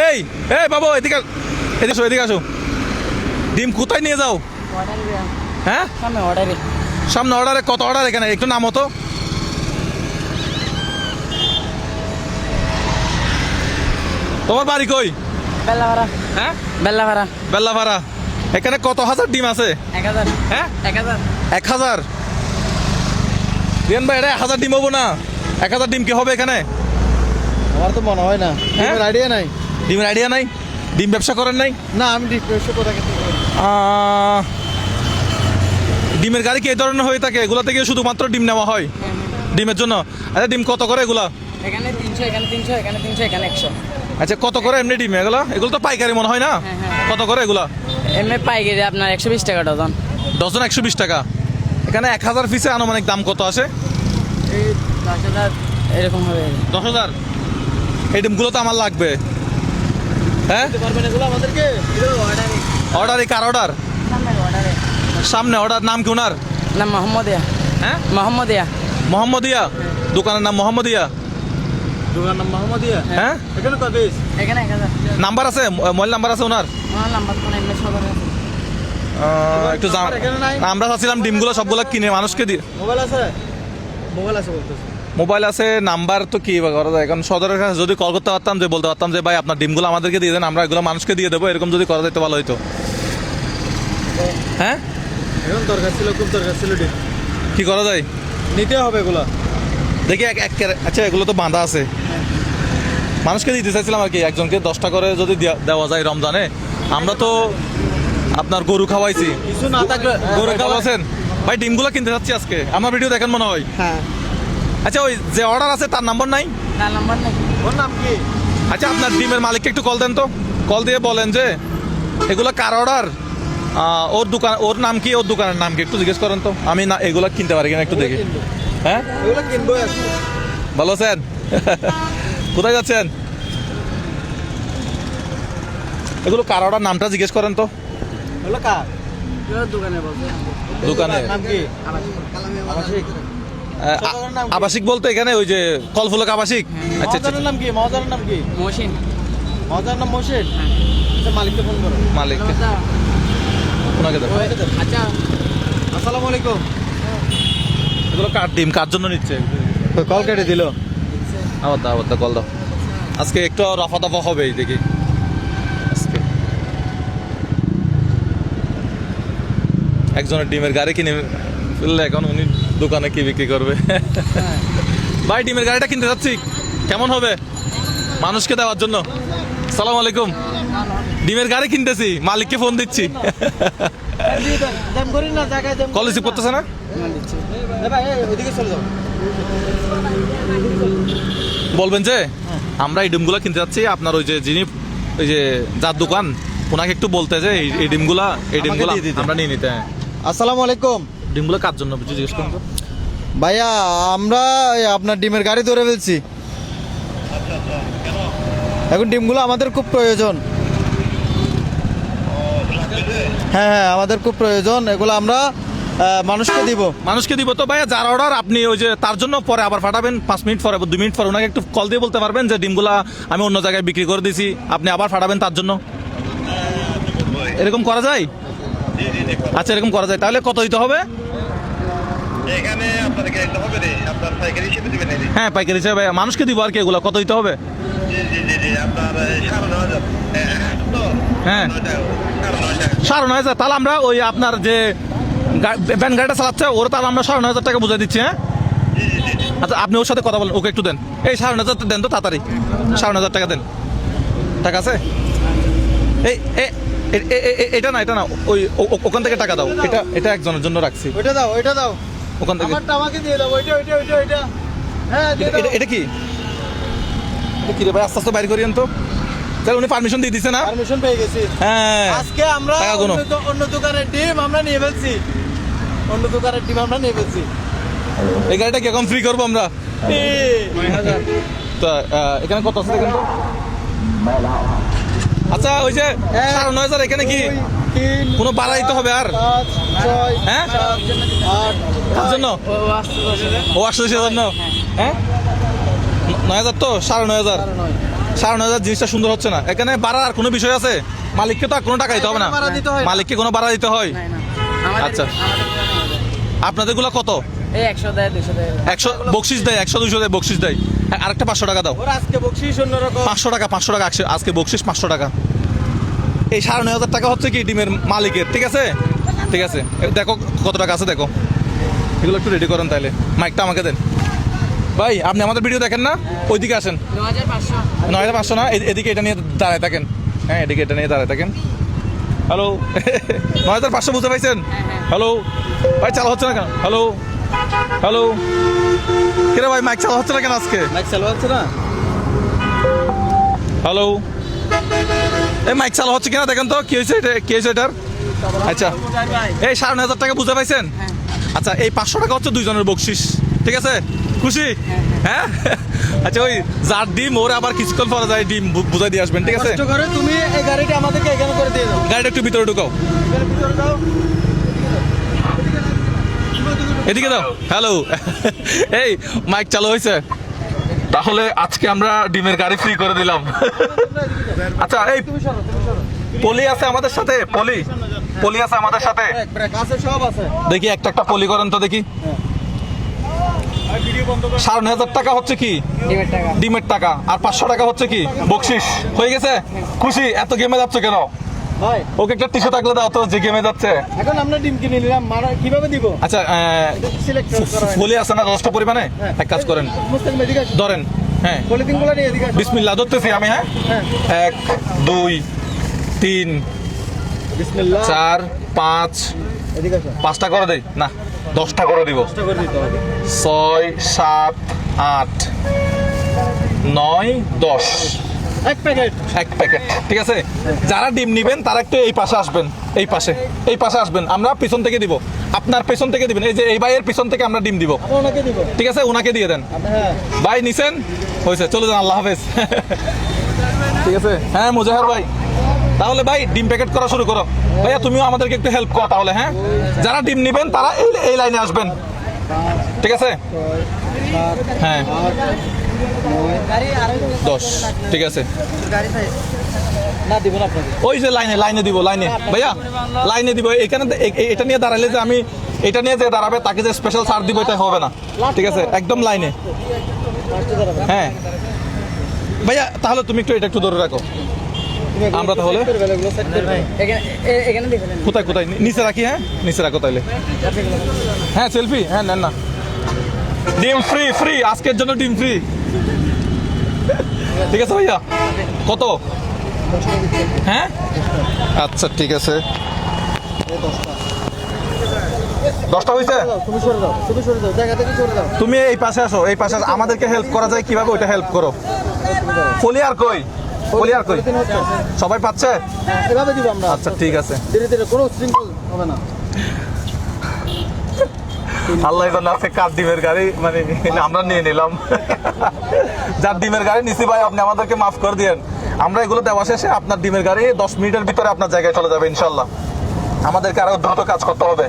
এই এই বাবু এদিকে এদিকে আসো ডিম কোথায় নিয়ে যাও? হ্যাঁ সামনে অর্ডারে কত অর্ডার এখানে একটু নাম হতো। তোমার বাড়ি কই? বেল্লাভাড়া। হ্যাঁ বেল্লাভাড়া। বেল্লাভাড়া। এখানে কত হাজার ডিম আছে? 1000। হ্যাঁ 1000। 1000। রিয়ান ভাই এটা 1000 ডিম হবো না? 1000 ডিম কি হবে এখানে? আমার তো মনে হয় না, হ্যাঁ? ডিমের আইডিয়া নাই। ডিমের আইডিয়া নাই? ডিম ব্যবসা করেন নাই? না, আমি ডিম ব্যবসা কোথা থেকে করি? ডিমের গাড়ি কি এই ধরনের হয়ে থাকে? এগুলা থেকে শুধুমাত্র ডিম নেওয়া হয় ডিমের জন্য? আচ্ছা ডিম কত করে এগুলা? এখানে 300, এখানে 300, এখানে 300, এখানে 100। আচ্ছা কত করে এমনি ডিম এগুলো? এগুলো তো পাইকারি মনে হয় না? কত করে এগুলা? এমনি পাইকারি আপনার 120 টাকা ডজন। ডজন 120 টাকা। এখানে 1000 পিসে আনুমানিক দাম কত আসে? এই 10,000 এরকম হবে। 10,000। এই ডিমগুলো তো আমার লাগবে। হ্যাঁ দিতে পারবেন এগুলো আমাদেরকে? অর্ডারই কার অর্ডার? অর্ডারে সামনে অর্ডার নাম কি ওনার? না মোহাম্মদিয়া। হ্যাঁ মোহাম্মদিয়া। মোহাম্মদিয়া। দোকানের নাম মোহাম্মদিয়া। দোকান নাম মোহাম্মদিয়া। হ্যাঁ এখানে কত পিস? এখানে 1000। নাম্বার আছে? মোবাইল নাম্বার আছে ওনার? আমার নাম্বার কোন এমনি সবার আছে। একটু এখানে নাই? আমরা চাচ্ছিলাম ডিমগুলো সবগুলো কিনে মানুষকে দিয়ে। মোবাইল আছে? মোবাইল আছে বলতেছে। মোবাইল আছে, নাম্বার তো কি বা করা যায়? এখন সদরের কাছে যদি কল করতে পারতাম, যে বলতে পারতাম যে ভাই আপনার ডিমগুলো আমাদেরকে দিয়ে দেন, আমরা এগুলো মানুষকে দিয়ে দেবো, এরকম যদি করা যেতে ভালো হইতো। হ্যাঁ এখন দরকার ছিল, খুব দরকার ছিল ডিম। কি করা যায়? নিতে হবে এগুলো। দেখি আচ্ছা এগুলো তো বাঁধা আছে, মানুষকে দিতে চাইছিলাম আর কি, একজনকে 10টা করে যদি দেওয়া যায় রমজানে। আমরা তো আপনার গরু খাওয়াইছি, কিছু না থাকলে গরু খাওয়াছেন ভাই, ডিমগুলো কিনতে যাচ্ছি আজকে। আমার ভিডিও দেখেন মনে হয়। হ্যাঁ। আচ্ছা ওই যে অর্ডার আছে তার নাম্বার নাই? না নাম্বার নাই। ওর নাম কি? আচ্ছা আপনার ডিমের মালিককে একটু কল দেন তো, কল দিয়ে বলেন যে এগুলো কার অর্ডার, ওর দোকান, ওর নাম কি, ওর দোকানের নাম কি একটু জিজ্ঞেস করেন তো, আমি না এগুলো কিনতে পারি কিনা একটু দেখি। হ্যাঁ এগুলো কিনবো এখন। ভালো আছেন? কোথায় যাচ্ছেন? এগুলো কার অর্ডার, নামটা জিজ্ঞেস করেন তো। এগুলো কার? দোকানে বলছে। দোকানে নাম কি? আবাসিক। আবাসিক বলতে এখানে ওই যে কলফুলক আবাসিক। আচ্ছা আচ্ছা মহাজনের নাম কি? মহাজনের নাম কি? মহসিন। মহাজনের নাম মহসিন। আচ্ছা, মালিককে ফোন করো। মালিক ওনাকে দেন। আচ্ছা আসসালামু আলাইকুম। এগুলো কার ডিম, কার জন্য নিচ্ছে? কল কেটে দিল। আবার দাও কল দাও। আজকে একটু রফা দফা হবে দেখি আজকে। একজনের ডিমের গাড়ি কিনে ফেললে এখন উনি দোকানে কি বিক্রি করবে? ভাই ডিমের গাড়িটা কিনতে যাচ্ছি, কেমন হবে মানুষকে দেওয়ার জন্য? সালাম আলাইকুম। ডিমের গাড়ি কিনতেছি, মালিককে ফোন দিচ্ছি। কল রিসিভ করতেছে না? ওইদিকে চলে যাও। বলবেন যে আমরা এই ডিমগুলা কিনতে যাচ্ছি, আপনার ওই যে যিনি ওই যে যার দোকান, ওনাকে একটু বলতে যে এই ডিমগুলা দিয়ে দিতে। আমরা নিয়ে নিতে। হ্যাঁ আসসালামু আলাইকুম। ডিমগুলো কার জন্য জিজ্ঞেস করুন তো। ভাইয়া, আমরা আপনার ডিমের গাড়ি ধরে ফেলছি। এখন ডিমগুলো আমাদের খুব প্রয়োজন। হ্যাঁ, আমাদের খুব প্রয়োজন। এগুলো আমরা মানুষকে দিব তো ভাইয়া, যার অর্ডার আপনি ওই যে তার জন্য পরে আবার পাঠাবেন, 5 মিনিট পরে 2 মিনিট পরে ওনাকে একটু কল দিয়ে বলতে পারবেন যে ডিমগুলা আমি অন্য জায়গায় বিক্রি করে দিয়েছি, আপনি আবার পাঠাবেন তার জন্য। এরকম করা যায়? আচ্ছা এরকম করা যায়, তাহলে কত দিতে হবে? এখানে আপনাদেরকে একটা হবে রে, আপনার পাইকারি হিসেবে দিবেন এই। হ্যাঁ পাইকারি হিসেবে মানুষকে দিব আর কি, এগুলো কত দিতে হবে? জি, আপনার 9,500। হ্যাঁ 9,500। 9,500। তাহলে আমরা ওই আপনার যে ভ্যান গাড়িটা চালাচ্ছে ওর, তাহলে আমরা 9,500 টাকা বুঝাই দিচ্ছি। হ্যাঁ আচ্ছা আপনি ওর সাথে কথা বলেন, ওকে একটু দেন, এই 9,500 দেন তো তাড়াতাড়ি, 9,500 টাকা দেন। টাকা আছে? এই এটা না ওই ওখান থেকে টাকা দাও, এটা একজনের জন্য রাখছি, ওইটা দাও। ওখান থেকে। আমারটা আমাকে দিয়ে দাও। ওইটা। হ্যাঁ, দিয়ে দাও। এটা কি কি রে ভাই, আস্তে আস্তে বাইর করিয়েন তো। তাহলে উনি পারমিশন দিয়ে দিছে না? পারমিশন পেয়ে গেছি। হ্যাঁ আজকে আমরা টাকা গুনো। অন্য দোকানের ডিম আমরা নিয়ে ফেলছি। এই গাড়িটা কি এখন ফ্রি করবো আমরা? তা এখানে কত আছে দেখেন তো। আচ্ছা ওই যে 9,500 এখানে কি কোনো বাড়া দিতে হবে আর? হ্যাঁ কার জন্য? ও 88,000 জন্য। হ্যাঁ 9,000 তো 9,500। 9,500 জিনিসটা সুন্দর হচ্ছে না। এখানে বাড়ার আর কোনো বিষয় আছে? মালিককে তো আর কোনো টাকা দিতে হবে না। এখানে ভাড়া দিতে হয় না। মালিককে কোনো ভাড়া দিতে হয়? না, না। আমাদের- আচ্ছা। আমাদের দোকানে হবে। আপনাদের গুলো কত? এই 100 দেয়, 200 দেয়। 100 বকশিস দেয়, 100-200 দেয় বকশিস দেয়। আরেকটা 500 টাকা দাও। ওর আজকে বকশিস অন্যরকম। 500 টাকা আজকে বকশিস 500 টাকা। এই 9,500 টাকা হচ্ছে কি ডিমের মালিকের, ঠিক আছে? ঠিক আছে, দেখো কত টাকা আছে দেখো। এগুলো একটু রেডি করেন তাইলে। মাইকটা আমাকে দেন ভাই। আপনি আমাদের ভিডিও দেখেন না? ওইদিকে আসেন। 9,500। 9,500 না, এদিকে এটা নিয়ে দাঁড়ায় থাকেন। হ্যাঁ, এদিকে এটা নিয়ে দাঁড়ায় থাকেন। হ্যালো 9,500 বুঝতে পাইছেন? হ্যালো ভাই, চালা হচ্ছে না কেন? হ্যালো হ্যালো, কিরে ভাই মাইক চালা হচ্ছে না কেন আজকে? মাইক চালু হচ্ছে না? হ্যালো, এই মাইক চালু হচ্ছে কিনা দেখেন তো। কি হয়েছে এটা? কি হয়েছে এটার? আচ্ছা, এই 9,500 টাকা বুঝতে পাইছেন? আচ্ছা, এই 500 টাকা হচ্ছে দুইজনের বকশিস, ঠিক আছে? খুশি? হ্যাঁ আচ্ছা, ওই যার ডিম ওর আবার কিছুক্ষণ পরে যায় ডিম বুঝাই দিয়ে আসবেন, ঠিক আছে? কষ্ট করে তুমি এই গাড়িটা আমাদেরকে এখানে করে দিয়ে দাও। গাড়িটা একটু ভিতরে ঢুকাও। এখানে ভিতরে দাও। এদিকে দাও। হ্যালো এই মাইক চালু হয়েছে? তাহলে আজকে আমরা ডিমের গাড়ি ফ্রি করে দিলাম। আচ্ছা, এই তুমি সরো, তুমি সরো। পলি আছে আমাদের সাথে? পলি আছে আমাদের সাথে? ব্রেক আছে, সব আছে। দেখি একটা পলি করেন তো দেখি। 9,500 টাকা হচ্ছে কি ডিমের টাকা। ডিমের টাকা, আর 500 টাকা হচ্ছে কি বকশিস। হয়ে গেছে? খুশি? এত গেমে যাচ্ছে কেন? ভাই, ওকে একটা টিস্যু থাকলে দাও তো, যে গেমে যাচ্ছে। এখন আমরা ডিম কিনে নিলাম, কিভাবে দিব? আচ্ছা, সিলেক্ট করা হয়। পলি আছে না যথেষ্ট পরিমাণে? হ্যাঁ। এক কাজ করেন, মুস্তাকিম এদিকে আসো। ধরেন। হ্যাঁ, পলিথিনগুলো নিয়ে এদিকে আসো। বিসমিল্লাহ ধরতেছি আমি। হ্যাঁ, হ্যাঁ। 1 2 3 বিসমিল্লাহ। 4 5 এদিকে আসো। 5টা করে দেই না, 10টা করে দিব। কষ্ট করে দিতে হবে। 6 7 8 9 10 এক প্যাকেট। এক প্যাকেট, ঠিক আছে? যারা ডিম নিবেন তারা একটু এই পাশে আসবেন, এই পাশে আসবেন। আমরা পিছন থেকে দিব, আপনার পেছন থেকে দিবেন। এই যে এই ভাইয়ের পিছন থেকে আমরা ডিম দিব, আমরা ওনাকে দিব। ঠিক আছে? ওনাকে দিয়ে দেন। হ্যাঁ। ভাই নিছেন? হয়েছে, চলে যান, আল্লাহ হাফেজ। ঠিক আছে? হ্যাঁ মুজাহার ভাই, তাহলে ভাই ডিম প্যাকেট করা শুরু করো। ভাইয়া তুমিও আমাদেরকে একটু হেল্প করো তাহলে। হ্যাঁ, যারা ডিম নিবেন তারা এই লাইনে আসবেন, ঠিক আছে? হ্যাঁ, 10, ঠিক আছে। না দিব না আপনাকে। ওই যে লাইনে দিব, ভাইয়া লাইনে দিব। এখানে এটা নিয়ে দাঁড়ালে যে আমি এটা নিয়ে যে দাঁড়াবে তাকে যে স্পেশাল ছাড় দিব এটা হবে না, ঠিক আছে? একদম লাইনে। হ্যাঁ ভাইয়া, তাহলে তুমি একটু এটা একটু ধরে রাখো। আমরা তাহলে এখানে দেখে নেন। কোথায় নিচে রাখি? হ্যাঁ, নিচে রাখো তাইলে। হ্যাঁ, সেলফি। হ্যাঁ, নেন না। ডিম ফ্রি আজকের জন্য, ডিম ফ্রি, ঠিক আছে ভাইয়া? কত? হ্যাঁ, আচ্ছা ঠিক আছে। 10টা হয়েছে? তুমি সরে দাও, তুমি সরে দাও, জায়গা থেকে সরে দাও। তুমি এই পাশে আসো, এই পাশে আসো। আমাদেরকে হেল্প করা যায় কিভাবে ওইটা হেল্প করো। পলি আর কই? পলিথিন হচ্ছে। সবাই পাচ্ছে? হ্যাঁ, এভাবে দিব আমরা। আচ্ছা ঠিক আছে। ধীরে ধীরে, কোনো শৃঙ্খল হবে না। আল্লাহ জানে আছে কার ডিমের গাড়ি, মানে আমরা নিয়ে নিলাম। যার ডিমের গাড়ি নিছি ভাই, আপনি আমাদেরকে মাফ করে দিয়েন। আমরা এগুলো দেওয়া শেষে আপনার ডিমের গাড়ি 10 মিনিটের ভিতরে আপনার জায়গায় চলে যাবে ইনশাল্লাহ। আমাদেরকে আরো দ্রুত কাজ করতে হবে,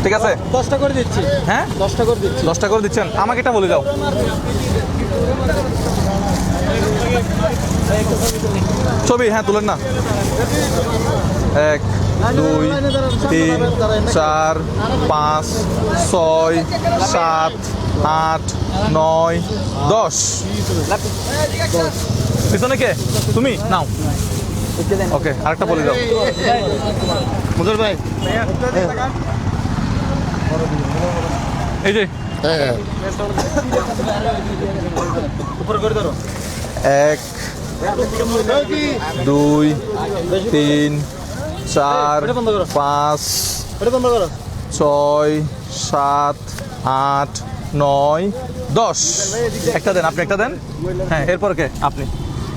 ঠিক আছে? 10টা করে দিচ্ছি। হ্যাঁ, 10টা করে দিচ্ছি। 10টা করে দিচ্ছেন? আমাকে এটা বলে দাও। ছবি, হ্যাঁ তুলেন না। 1 2 3 4 5 6 7 8 9 10। পিছনে কে? তুমি নাও। ওকে, আরেকটা বলে দাও। মুজার ভাই, এই যে উপরে করে ধরো। 1 2 3 4 এটা বন্ধ করো। 5 এটা বন্ধ করো। 6 7 8 9 10। একটা দেন, আপনি একটা দেন। হ্যাঁ, এরপর কে? আপনি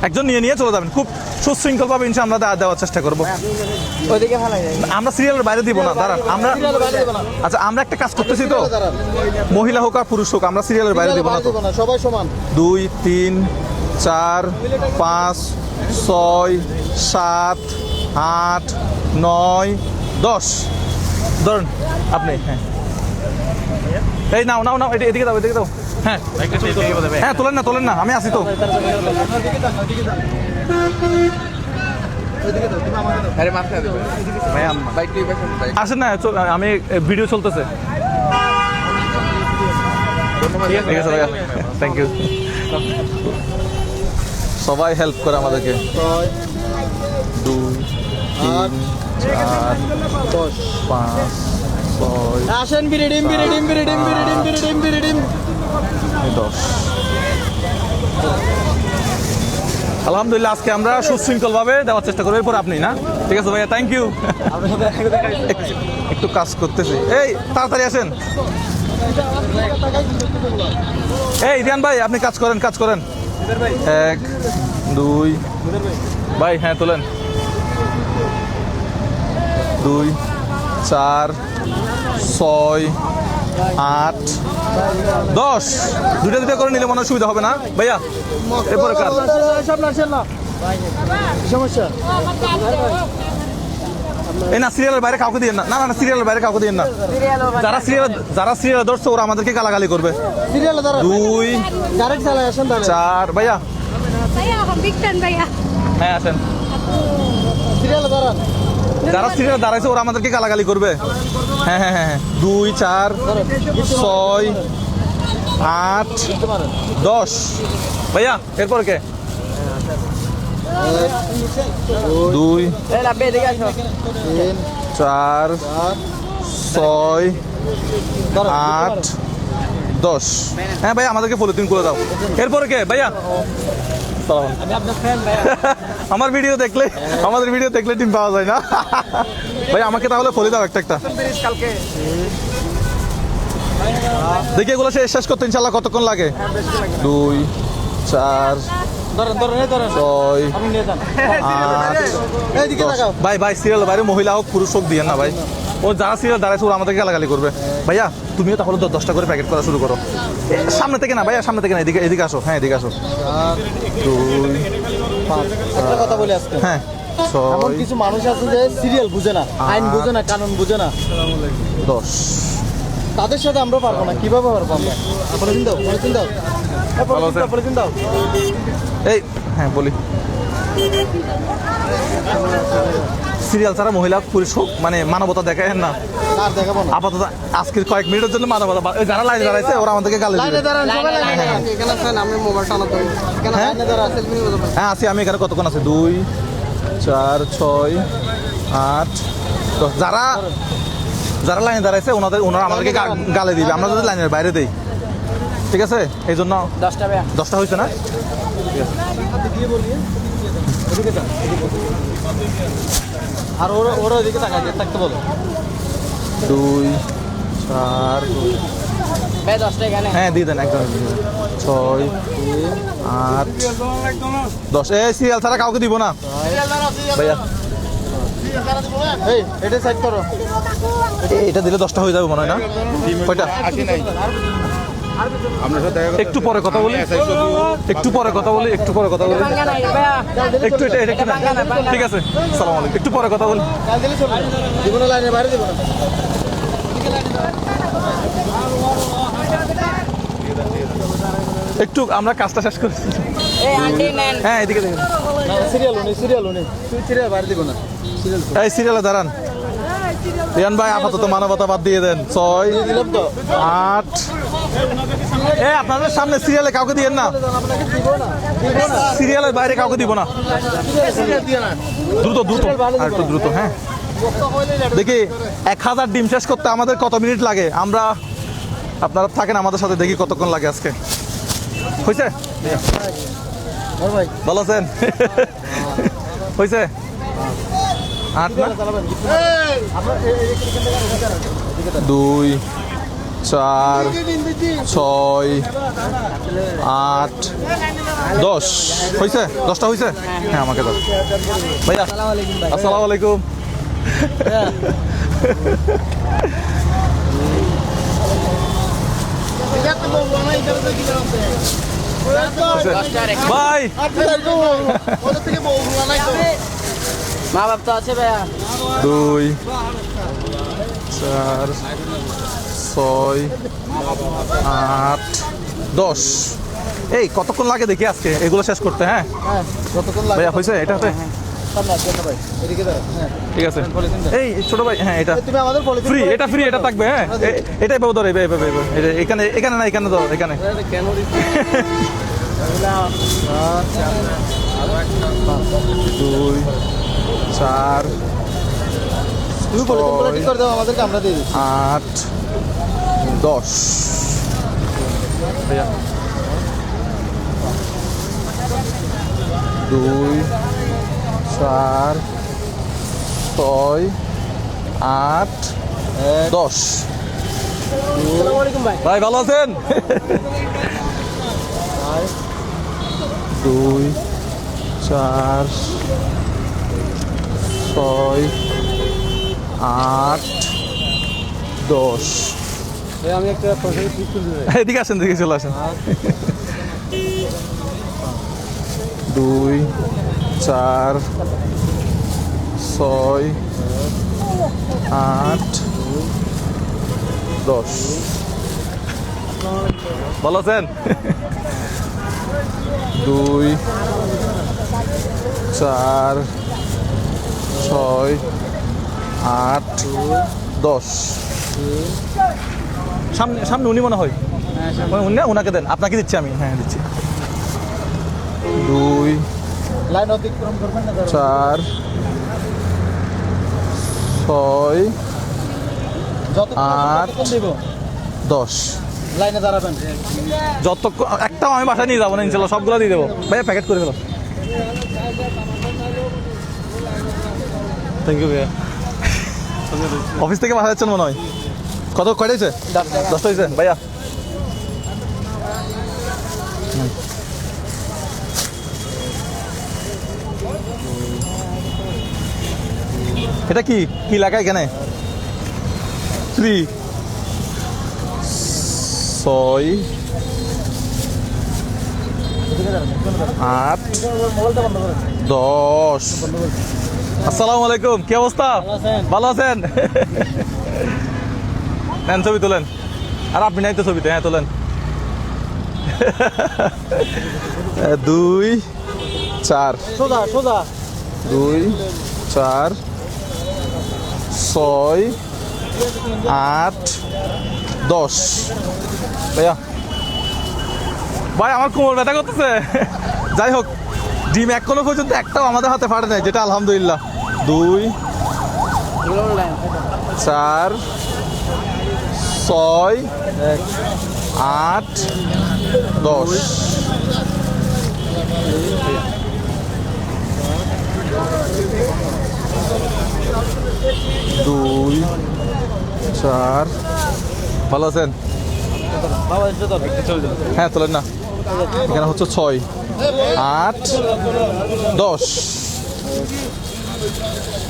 একজন নিয়ে চলে যাবেন। খুব সুশৃঙ্খল ভাবে ইনশাআল্লাহ আমরা দেওয়ার চেষ্টা করবো। ওইদিকে ভালো যায়। আমরা সিরিয়ালের বাইরে দিব না, দাঁড়ান। আমরা আচ্ছা, আমরা একটা কাজ করতেছি তো, মহিলা হোক আর পুরুষ হোক, আমরা সিরিয়ালের বাইরে দিব না তো। সবাই সমান। 2 3 4 5 6 7 8 9 10 ধরুন আপনি। হ্যাঁ, এই নাও, এদিকে দাও। হ্যাঁ হ্যাঁ, তোলেন না আমি আসি তো। আসেন না, আমি ভিডিও চলতেছে। ঠিক আছে ভাইয়া, থ্যাংক ইউ। সবাই হেল্প করে আমাদেরকে। 2 3 4 5 6 আসেন বিরিডিম 10। আলহামদুলিল্লাহ, আজকে আমরা সুশৃঙ্খল ভাবে দেওয়ার চেষ্টা করবো। এরপর আপনি না, ঠিক আছে ভাইয়া, থ্যাংক ইউ। একটু কাজ করতেছি, এই তাড়াতাড়ি আসেন। এই রিয়ান ভাই, আপনি কাজ করেন 1 2 ভাই, হ্যাঁ তোলেন। 2 4 6 8 10। দুটা করে নিলে মনে হয় সুবিধা হবে না ভাইয়া। এরপরে কার সমস্যা? এই না, সিরিয়ালের বাইরে কাউকে দিয়ে না, না সিরিয়ালের বাইরে কাউকে দিয়ে না। যারা সিরিয়াল ধরছে ওরা আমাদেরকে গালাগালি করবে। সিরিয়াল দাঁড়ান, 2 ডাইরেক্ট চালায় আসেন তাহলে। 4 ভাইয়া, Saya big fan Baya. হ্যাঁ আসেন। সিরিয়াল দাঁড়ান, যারা সিরিয়াল দাঁড়াইছে ওরা আমাদেরকে গালাগালি করবে। হ্যাঁ হ্যাঁ হ্যাঁ, 2 4 6 8 10 ভাইয়া। এরপর কে? 2 এই লাভে এদিকে আসো। 4 6 8 10। হ্যাঁ ভাইয়া, আমাদেরকে পলিথিন করে দাও। এরপরে কে ভাইয়া? সালাম। আমি আপনার ফ্যান ভাইয়া। আমাদের ভিডিও দেখলে টিম পাওয়া যায় না। ভাই আমাকে তাহলে ফলি দাও একটা। কালকে দেখি এগুলো শেষ করতে ইনশাল্লাহ কতক্ষণ লাগে? 2 4 ধরেন 6 আপনি নিয়ে যান। 8 এইদিকে তাকাও। ভাই সিরিয়াল বাইরে মহিলা হোক পুরুষ হোক দিয়ে না ভাই। ও যারা সিরিয়াল দাঁড়াইছে ওরা আমাদেরকে গালাগালি করবে। ভাইয়া তুমিও তাহলে 10টা করে প্যাকেট করা শুরু করো। সামনে থেকে না ভাইয়া, সামনে থেকে না, এদিকে আসো। হ্যাঁ এদিকে আসো। 2 5 একটা কথা বলি আজকে। হ্যাঁ এমন 6 কিছু মানুষ আছে যে সিরিয়াল বুঝে না, আইন বুঝে না, কানুন বুঝে না। 10। তাদের সাথে আমরা পারবো না, কিভাবে পারবো আমরা? পলিথিন দাও। ভালো আছেন? পলিথিন দাও। এই হ্যাঁ বলি, সিরিয়াল ছাড়া মহিলা পুরুষ হোক মানে মানবতা দেখায় না আর দেখাবো না। আপাতত আজকের কয়েক মিনিটের জন্য মানবতা। যারা লাইনে দাঁড়াইছে ওরা আমাদেরকে গালি লাইনে দিবে। দাঁড়ান, সবাই লাইনে দাঁড়ান। এখানে আছেন, আমি মোবাইল টানা তো এখানে হ্যাঁ? লাইনে দাঁড়া সেলফি নিয়ে যাবেন। হ্যাঁ আছি আমি এখানে। কতক্ষণ আছে? 2 4 6 8 10। যারা লাইনে দাঁড়াইছে ওনারা আমাদেরকে গালি দিবে আমরা যদি লাইনের বাইরে দেই। ঠিক আছে, এই জন্য 10টা ভাইয়া। 10টা হয়েছে না? আর ওরা ওদিকে থাকতে বলো। 2 4 ভাই 10টা এখানে। হ্যাঁ দিয়ে দেন একদম। 6 8 10। এই সিরিয়াল ছাড়া কাউকে দিব না ভাইয়া। এই এটা সাইড করো। এটা দিলে 10টা হয়ে যাবে মনে হয় না? কয়টা? একটু পরে কথা বলি। একটু পরে কথা বলি। ভাঙা নাই ভাইয়া। একটু এটা একটু না। ঠিক আছে, সালাম আলাইকুম। একটু পরে কথা বলি। কাল দিলে চলবে। জীবনে লাইনের বাইরে দেবো না। একটু আমরা কাজটা শেষ করছি। এই আন্টি নেন। হ্যাঁ এদিকে দেখুন। সিরিয়াল উনি সিরিয়াল বাইরে দেবো না। সিরিয়াল এই সিরিয়ালে দাঁড়ান। রিয়ান ভাই আপাতত মানবতা বাদ দিয়ে দেন। 6 দিলাম তো। 8 এই আপনাদের সামনে সিরিয়ালে কাউকে দিয়েন না। আপনাকে দিব না। সিরিয়ালের বাইরে কাউকে দিব না। সিরিয়াল দিয়ে না। দ্রুত আর একটু দ্রুত। হ্যাঁ দেখি 1000 ডিম শেষ করতে আমাদের কত মিনিট লাগে। আপনারা থাকেন আমাদের সাথে, দেখি কতক্ষণ লাগে আজকে। হয়েছে? ওর ভাই ভালো আছেন? হয়েছে? 8 না? 2 4 6 8 10 হয়েছে? 10টা হয়েছে? হ্যাঁ আমাকে দাও ভাইয়া। আসসালামু আলাইকুম। ভাই মা বাপ তো আছে ভাইয়া। 2 4 6 8 10। এই কতক্ষণ লাগে দেখি আজকে এগুলো শেষ করতে? হ্যাঁ হ্যাঁ যতক্ষণ লাগে। ভাইয়া হয়েছে এটাতে? সামনে আসবেন না ভাই, এদিকে দাঁড়ান। হ্যাঁ ঠিক আছে। এই ছোট ভাই, হ্যাঁ এটা তুমি আমাদের পলিথিন ফ্রি, এটা ফ্রি, এটা থাকবে। হ্যাঁ এটাই পাবো, ধর এখানে এখানে না, এখানে ধর, এখানে। কেন দুই, চার, তুমি পলিথিন ঠিক করে দাও আমাদেরকে, আমরা দিয়ে দিচ্ছি। 8, 10। ভাইয়া 2, 4, 6, 8, 10। আসসালামু আলাইকুম ভাই। ভাই ভালো আছেন? 2, 4, 6, 8, 10। আমি একটা পয়সা ঠিক করে দিই। এদিকে আসেন, দিকে চলে আসেন। 2, 4, 6, 8, 10। ভালো আছেন? 2, 4, 6, 8, 10। সামনে সামনে উনি মনে হয়, উনি ওনাকে দেন, আপনাকে দিচ্ছি আমি। হ্যাঁ দিচ্ছি। 2, লাইন অতিক্রম করবেন না দাদা। 4, 6, আট। যতক্ষণ দিব 10। লাইনে দাঁড়াবেন। যত একটাও আমি বাসায় নিয়ে যাবো না, ইনশাল্লাহ সবগুলো দিয়ে দেবো। ভাইয়া প্যাকেট করে ফেলো। থ্যাংক ইউ ভাইয়া। অফিস থেকে বাসা যাচ্ছেন মনে হয়? কয়টা হয়েছে? 10টা হয়েছে ভাইয়া। এটা কি কি লাগায় এখানে? 3, 6, 8, 10। আসসালামু আলাইকুম, কি অবস্থা? ভালো আছেন? নেন ছবি তোলেন। আর আপনি নাই তো ছবিতে? হ্যাঁ তোলেন। 2, 4, সোজা সোজা। 2, 4, 6, 8, 10। ভাইয়া ভাই আমার কোমর ব্যথা করতেছে। যাই হোক, ডিম এখনো পর্যন্ত একটাও আমাদের হাতে ফাটে নাই, যেটা আলহামদুলিল্লাহ। 2, 4, 6, 8, 10। 2, 4। ভালো আছেন? হ্যাঁ তোলেন না। এখানে হচ্ছে 6, 8, 10।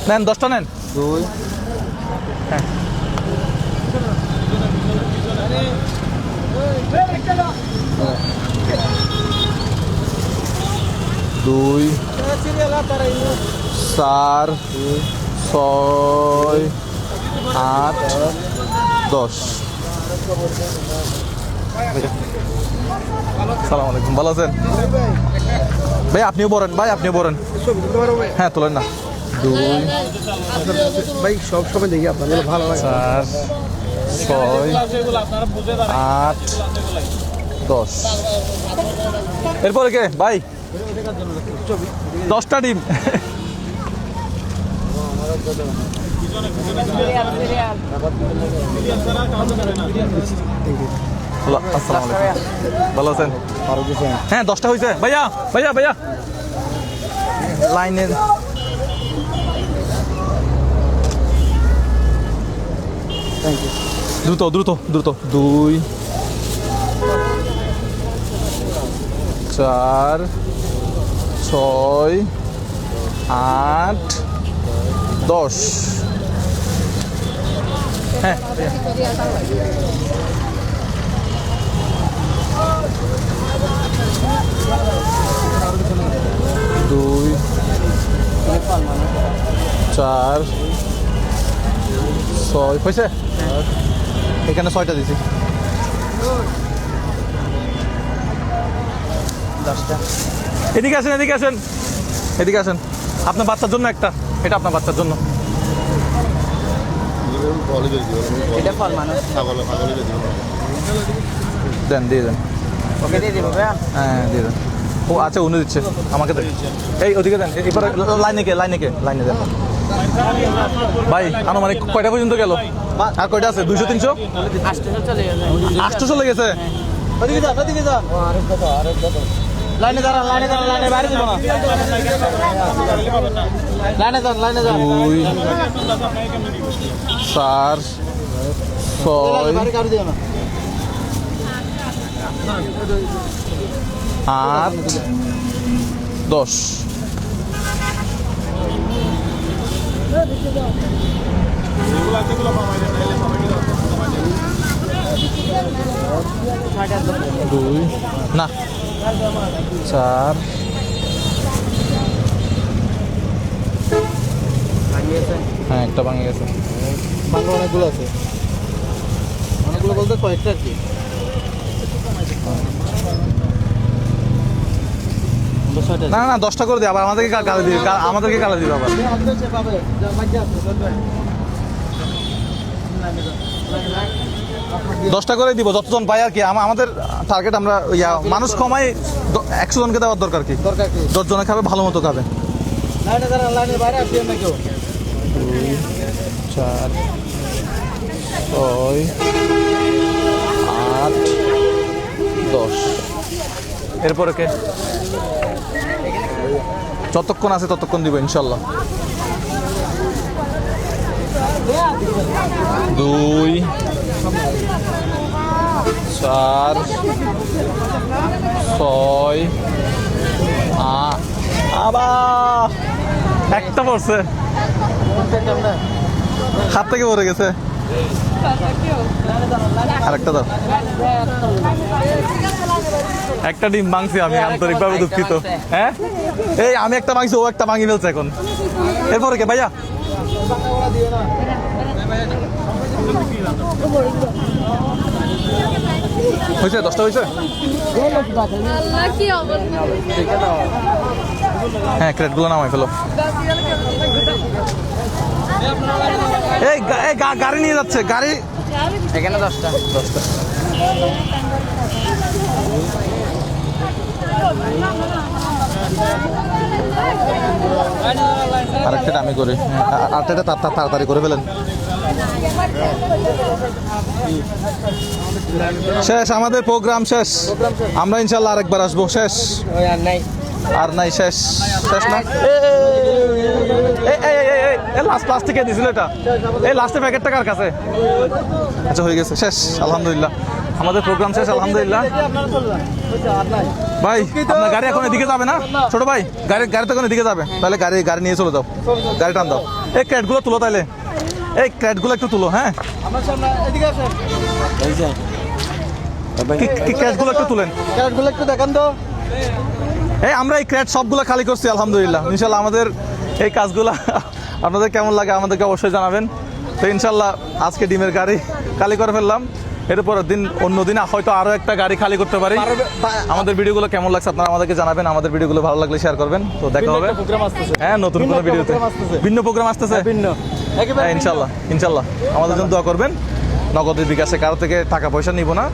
নেন 10টা নেন। 2, হ্যাঁ। দুই, 4, 6, 8, 10। সালাম আলাইকুম, ভালো আছেন? ভাই আপনিও বলেন, ভাই আপনিও বলেন। হ্যাঁ তোলেন না। 2, ভাই সব সময় দেখি আপনাদের ভালো লাগে। 4, 6, 8, 10। এরপরে কে ভাই? 10টা ডিম। আসসালামু আলাইকুম, ভালো আছেন? হ্যাঁ 10টা হয়েছে ভাইয়া। ভাইয়া ভাইয়া লাইনের দ্রুত দ্রুত দ্রুত। 2, 4, 6, 8, 10। হ্যাঁ 2, 4, 6 হয়েছে। এখানে 6টা দিছি। এদিকে আসেন, এদিকে আসেন, এদিকে আসেন। আপনার বাচ্চার জন্য একটা, এটা আপনার বাচ্চার জন্য। এটা ফল মানুষ দেন, দিয়ে দেন। ওকে দিয়ে দিব ভাইয়া। হ্যাঁ, দিয়ে দেন। ও আচ্ছা, উনি দিচ্ছে, আমাকে দেন। এই ওদিকে দেন, এবারে লাইনে দেন। ভাই আনুমানিক কয়টা পর্যন্ত গেল? আর কয়টা আছে? 200-300? 800 চলে গেছে। 800 চলে গেছে। ওদিকে যান, ওদিকে যান। লাইনে দাঁড়ান, লাইনে দাঁড়ান, লাইনে বাইরে দিব না। লাইনে যান, লাইনে যান। 2 4 6 বাইরে কারো দিও না। 8 10। দুই না 4 হ্যাঁ, একটা ভাঙে গেছে। বাংলা অনেকগুলো আছে, অনেকগুলো বলতে কয়েকটা আর কি। না না 10টা করে দিই, আবার আমাদেরকে গালি দিবে, আমাদেরকে গালি দিবে আবার। 10টা করে দিব যতজন পাই আর কি। আমাদের টার্গেট আমরা মানুষ কমাই 100 জনকে দেওয়ার দরকার কি? দরকার কি? 10 জনে খাবে, ভালো মতো খাবে। লাইনে দাঁড়ান, লাইনের বাইরে আসবেন না কেউ। 4 6 8 10। এরপরে কে? যতক্ষণ আছে ততক্ষণ দিব ইনশাল্লাহ। 2 4 6 8 আবার একটা পড়ছে, হাত থেকে পড়ে গেছে। আরেকটা দাও। একটা ডিম ভাঙছি আমি, আন্তরিকভাবে দুঃখিত। হ্যাঁ, এই আমি একটা ভাঙছি, ও একটা ভাঙি ফেলছে এখন। এরপরে কে ভাইয়া? হয়েছে 10টা হয়েছে। আল্লাহ কি অবস্থা। হ্যাঁ, ক্রেটগুলো নামাই ফেলো। এই গাড়ি নিয়ে যাচ্ছে, গাড়ি। এখানে 10টা। আরেকটা আমি করি, আরেকটা তাড়াতাড়ি করে ফেলেন। শেষ, আমাদের প্রোগ্রাম শেষ। আমরা ইনশাল্লাহ আরেকবার আসবো। শেষ ওই আর নাই। আর নাই, শেষ না। লাস্ট থেকে দিছিল এটা। এই লাস্টে প্যাকেটটা কার কাছে? আচ্ছা, হয়ে গেছে, শেষ আলহামদুলিল্লাহ। আমাদের প্রোগ্রাম শেষ আলহামদুলিল্লাহ। ভাই আপনার গাড়ি এখন এদিকে যাবে না? ছোট ভাই, গাড়ি তো এখন এদিকে যাবে, তাহলে গাড়ি নিয়ে চলে যাও, গাড়ি টান দাও। এই ক্রেটগুলো তুলো, তাইলে এই ক্রেটগুলো একটু তুলো। হ্যাঁ, আমার সামনে এদিকে আসেন। ক্রেটগুলো একটু তুলেন। ক্যারেটগুলো একটু দেখান তো। এই আমরা এই ক্রেট সবগুলো খালি করছি আলহামদুলিল্লাহ। ইনশাল্লাহ আমাদের এই কাজগুলো আপনাদের কেমন লাগে আমাদেরকে অবশ্যই জানাবেন। তো ইনশাল্লাহ আজকে ডিমের গাড়ি খালি করে ফেললাম। এরপরের দিন অন্য দিন হয়তো আরো একটা গাড়ি খালি করতে পারি। আমাদের ভিডিওগুলো কেমন লাগছে আপনারা আমাদেরকে জানাবেন। আমাদের ভিডিওগুলো ভালো লাগলে শেয়ার করবেন। তো দেখা হবে হ্যাঁ নতুন কোনো ভিডিওতে। ভিন্ন প্রোগ্রাম আসতেছে, হ্যাঁ ইনশাল্লাহ আমাদের জন্য দোয়া করবেন। নগদের বিকাশে কারো থেকে টাকা পয়সা নিব না।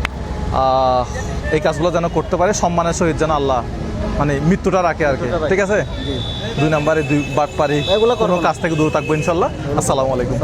এই কাজগুলো যেন করতে পারে সম্মানের সহিত, যেন আল্লাহ মানে মৃত্যুটা রাখে আর কি। ঠিক আছে, 2 নম্বরে 2 বাটপারি কোনো কাজ থেকে দূরে থাকবো ইনশাল্লাহ। আসসালামু আলাইকুম।